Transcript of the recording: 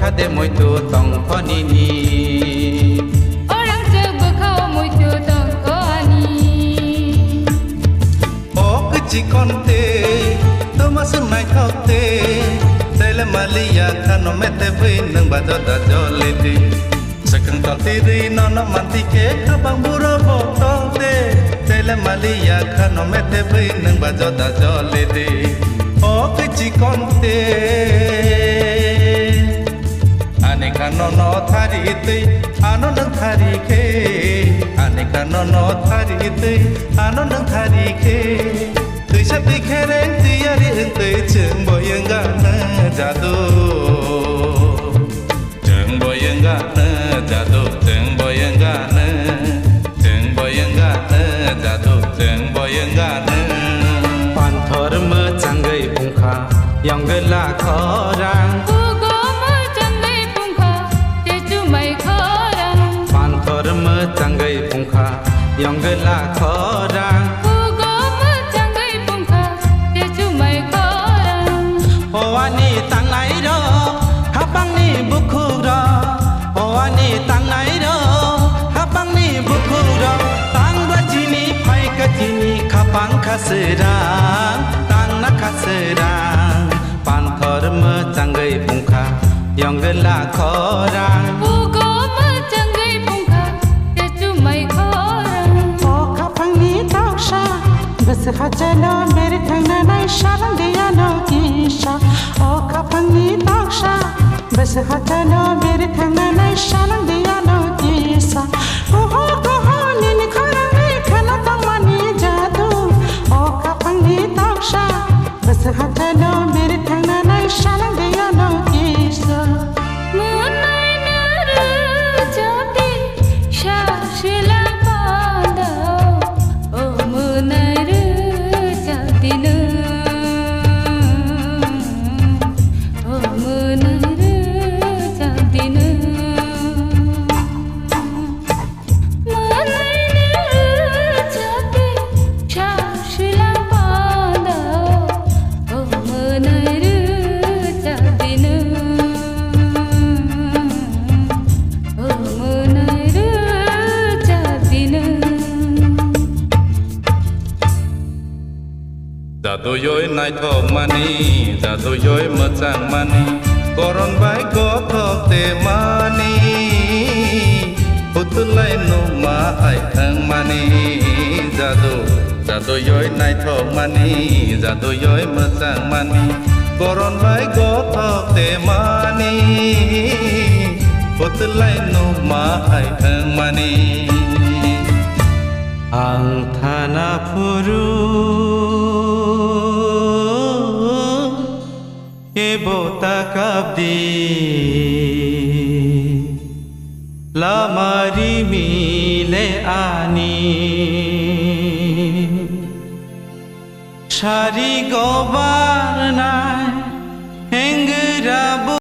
khade moi tu tong phani ni orang je bekhau moi tu tong ko ani o chi kon te to ma sun mai khau te tele malia khano me te vui nang ba do da jo le ti sakang ta ti ri no no man ti ke ka bang bu ro bo to te tele malia khano me te vui nang ba do da jo le ti o chi kon te ane khano no thari te ano nang thari ke ane khano no thari te ano nang thari ke tui sắp đi khe đến tui ya đi hưng tui trường bồi yên gà nơ jadu trường bồi yên gà nơ jadu trường bồi yên gà nơ trường bồi yên gà nơ jadu trường bồi yên gà nơ pan thor mơ chẳng gây bung kha yang gây là khó rang ugo mơ chẳng gây bung kha để chú mày khó rang pan thor mơ chẳng gây bung kha yang gây là khó rang Oani tang nai ro, habang ni buku ro. Oani tang nai ro, habang ni buku ro. Tang dua jini pai ka jini kapang kaserang, tang na kaserang. Pan thor me changai pungkha, yong gela khorang. Ugo me changai pungkha, ya chu mai khorang. O kapang ni tau sha, bas hajalo mere thangna nai sharang diya no kisha. O kapang ni tau sha, bas hajalo mere thangna nai sharang diya no kisha. Ho ni ni khorang ni khana tamani jadu. O kapang ni tau sha, bas hajalo mere thangna nai sharang diya no kisha. Munai naru jati shashila pada. O munai ru jati nu. O munai ru jati nu. Munai naru jati shashila pada. O munai ru jati nu. O munai ru jati nu. Jadu yoi nai thok mani, jadu yoi ma chang mani, koron bai ko thok te mani, putulai nu ma ai thang mani, jadu yoi nai thok mani, jadu yoi ma chang mani, koron bai ko thok te mani, putulai nu ma ai thang mani. Ang thana phuru Ebota kabdi lamari mile ani shari gobarna